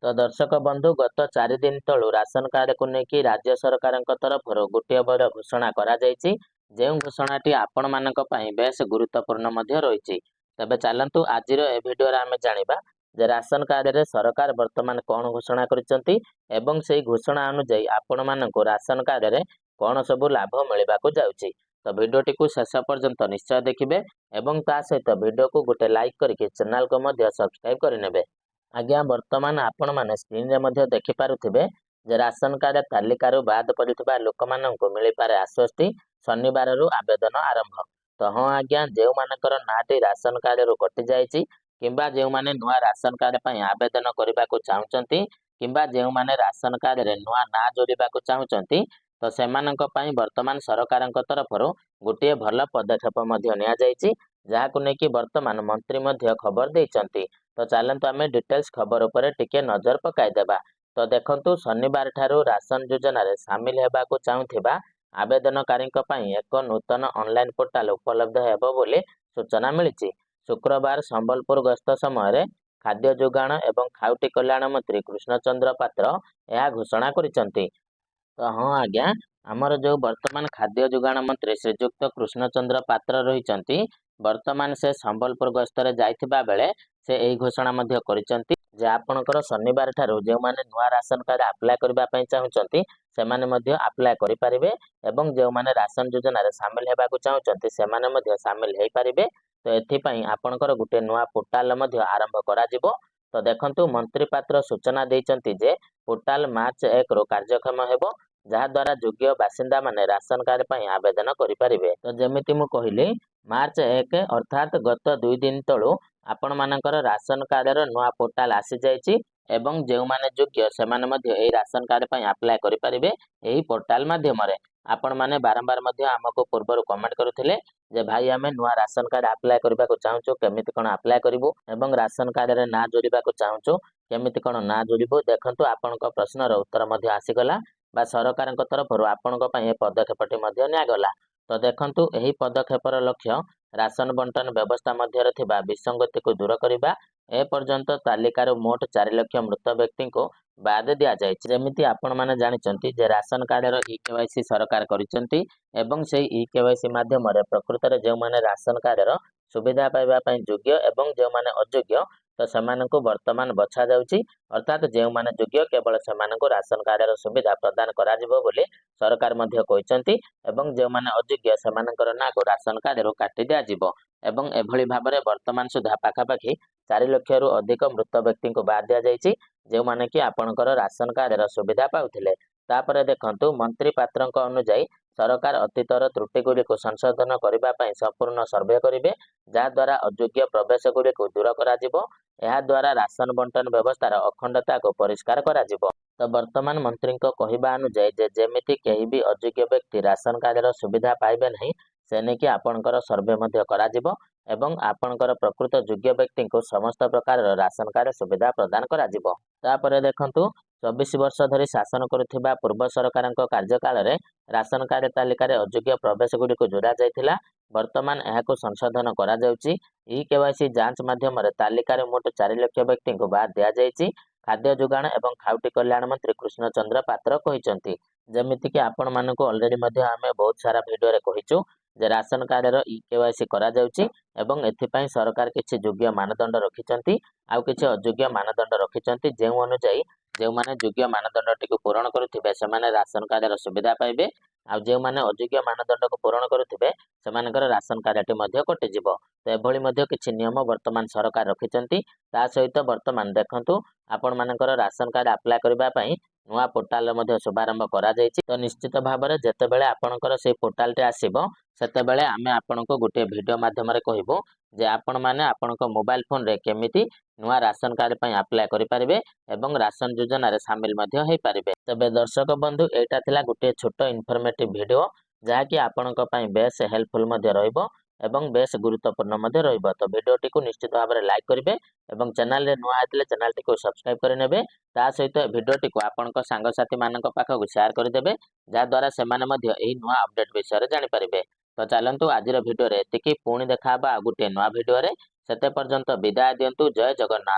तो दर्शक बंधु गत 4 दिन तलू राशन कार्ड को लेकिन राज्य सरकार तरफ गोटे बड़ घोषणा करा जो घोषणाटी आपण मानक पई बेस गुरुत्वपूर्ण रही। तबे चलतु आज भिडियो आम जाना जे राशन कार्ड रे सरकार वर्तमान कौन घोषणा करिसेंती एवं से घोषणा अनुसार आपण मानक राशन कार्ड रे कौन सब लाभ मिलवा जाउची। तो भिडियोटी को शेष पर्यंत निश्चय देखिए एवं ता सहित भिडियो को गोटे लाइक करके चैनल को सब्सक्राइब करनेबे। आज्ञा वर्तमान आपण माने स्क्रीन रे मध्य देखि पारुथिबे जे राशन कार्ड तालिकारु बाद पड़िथिबा लोक माननकु मिली पारे आश्वस्ति शनिवार रु आवेदन आरंभ। तो हाँ आज्ञा जे मानकर नाटी राशन कार्ड रु कटि जाइछि किंबा जे माने नुआ राशन कार्ड पई आवेदन करबा को चाहुचंती किंबा जे माने राशन कार्ड रे नुआ ना जोड़िबा को चाहुचंती तो सेमानक पई वर्तमान सरकारक तरफरु गोटे भल पदक्षेप मध्य निया जाइछि जाहाकु नेकी वर्तमान मंत्री मध्य खबर दैचंती। तो चलतु आम डिटेल्स खबर उपरे टिके नजर पकाइदेबा। तो देखंतु शनिवार ठारू राशन योजना रे शामिल हेबाकु चाहुथिबा आवेदनकारी एक नूतन ऑनलाइन पोर्टाल उपलब्ध हेबो बोली सूचना मिली। शुक्रवार संबलपुर गस्त समय खाद्य जोगाण एवं खाउटी कल्याण मंत्री कृष्णचंद्र पात्र यह घोषणा करिसेंती। तो हाँ आज्ञा आमर जो वर्तमान खाद्य जोगाण मंत्री श्रीजुक्त कृष्णचंद्र पात्र रही वर्तमान से संबलपुर गस्तरे जाइथिबा बेले से यही घोषणा मध्य करिसेंती जे आपणकर शनिवार ठारू जे माने नुआ राशन कार्ड अप्लाई करबा पई चाहुचंती से माने मध्य अप्लाई करि परिबे एवं जे माने राशन योजना रे शामिल हेबाकु चाहुचंती से माने मध्य शामिल हेई परिबे। तो एथि पई आपणकर गुटे नुआ पोर्टाल मध्य आरंभ करा जिवो। तो देखंतु मंत्री पात्र सूचना दैचंती जे पोर्टाल मार्च 1 रो कार्यक्षम हेबो जहा द्वारा योग्य बासिंदा माने राशन कार्ड पई आवेदन करि परिबे। तो जेमिति मु कहिली मार्च 1 अर्थात गत 2 दिन तळू आपण मानकर राशन कार्ड रो नुआ पोर्टाल आसी जाइछि एवं जेउ माने योग्य से माने मध्य एही राशन कार्ड पई अप्लाई करि परिबे एही पोर्टाल माध्यम रे। आपण माने बारंबार मध्य हमको पूर्वर कमेंट करुथिले जे भाई आमे नुआ राशन कार्ड अप्लाई करबा को चाहूचो केमिति कोन अप्लाई करिवो एवं राशन कार्ड रे ना जोड़िबा को चाहूचो केमिति कोन ना जोड़िबो। देखंतु आपनका प्रश्न रो उत्तर मध्य आसीगला बा सरकारक तरफरु आपनका पई ए पदक्षेपटी मध्य निया गला। तो देखंतु एही पदक्षेपर लक्ष्य राशन बंटन व्यवस्था मध्य थिबा विसंगति को दूर करिबा। ए पर्यंत तालिकार मोट 4 लाख मृत व्यक्ति को बाद दिया जाय। जेमिति आपण माने जानिचंती जे राशन कार्ड रो ई केवाईसी सरकार करिसंती एवं से ई केवाईसी माध्यम रे प्रकृत रे जे माने राशन कार्ड रो सुविधा पाइबा पई योग्य एवं जे माने अयोग्य तो सेमानकु वर्तमान बछा जाउची अर्थात जे माने योग्य केवल सेमानकु राशन कार्ड रो सुविधा प्रदान करा जिवो बोली सरकार मध्य कहिसंती एवं जे माने अयोग्य सेमानकर ना को राशन कार्ड रो काटी दिया जिवो एवं एभली भाबरे वर्तमान सुधा पाखापाखि 4 लाख रु अधिक मृत व्यक्ति को बाद दिया जाइछि जे माने कि आपणकर राशन कार्ड रो सुविधा पाउथिले। तापरे देखंतु मंत्री पात्रक अनुसार सरकार अतीतर त्रुटि गुडी को संशोधन करबा पई संपूर्ण सर्वे करिवे जा द्वारा अयोग्य प्रवेश गुडी को दूर करा जिवो। एहा द्वारा राशन बंटन व्यवस्थार अखंडता को परिष्कार करा जिवो। तो वर्तमान मंत्री को कहिबा अनुसार जे जेमिति केही भी अयोग्य व्यक्ति राशन कार्ड रो सुविधा पाइबे नहीं से नेकी आपणकर सर्वे मध्य करा जिवो एवं आपणकर प्रकृत योग्य व्यक्ति को समस्त प्रकार राशन कार्ड सुविधा प्रदान करा जिवो। तापरे देखंतु 24 वर्ष धरी शासन करुथिबा पूर्व सरकारक कार्यकाल रे राशन कार्ड तालिका रे अयोग्य प्रवेश गुडी को जोड़ा जायथिला वर्तमान एहाको संशोधन करा जाउची। ई केवाईसी जांच माध्यम रे तालिका रे मोट 4 लाख व्यक्ति को बाद दिया जायछि खाद्य जोगाण एवं खाउटी कल्याण मंत्री कृष्णचंद्र पात्र कहिसंती। जेमिति कि आपण मानको ऑलरेडी मध्य आमे बहुत सारा वीडियो रे कहिचु जे राशन कार्ड रो ई केवाईसी करा जाउची एवं एथि पई सरकार किछि योग्य मानदंड रखिचंती आउ किछि अयोग्य मानदंड रखिचंती जेउ अनुसार जे माने योग्य मानदंड टिको पूरण करुथिबे से माने राशन कार्ड रो सुविधा पाइबे आ जे माने अयोग्य मानदंड को पूरण करुथिबे से मानकर राशन कार्ड टी मध्य कटि जिवो। तो एभली मध्य किछि नियम वर्तमान सरकार रखिचंती ता सहित वर्तमान देखंतु आपण मानकर राशन कार्ड अप्लाई करबा पई नुआ पोर्टाल मध्य शुभारंभ करा जायछि। तो निश्चित भाबरे जेतेबेले आपणकर से पोर्टाल टे आसीबो सेतेबेले आमे आपणको गोटे वीडियो माध्यम रे कहिबो जे आपण माने आपणको मोबाइल फोन रे केमिति नुआ राशन कार्ड पई अप्लाई करि परिबे एवं राशन योजना रे शामिल मध्य हेई परिबे। तबे दर्शक बंधु एटा थिला गोटे छोटो इन्फॉर्मेटिव वीडियो जहा कि आपणको पई बेस हेल्पफुल मध्य रहइबो एवं बेस गुरुत्वपूर्ण मध्य रहइबो। तो वीडियोटी को निश्चित भाबरे लाइक करिवे एवं चैनल रे नुआ आइतले चैनल टी को सब्सक्राइब करि नेबे ता सहित वीडियोटी को आपणको सांग साथी मानक पाखक शेयर करि देबे जा द्वारा से माने मध्य एही नुआ अपडेट विषय रे जानि परिबे। तो चलंतु आजिर वीडियो रे एतिकी पुणी देखाबा आ गुटे नुआ वीडियो रे सेते पर्यंत विदाय दियंतु। जय जगन्नाथ।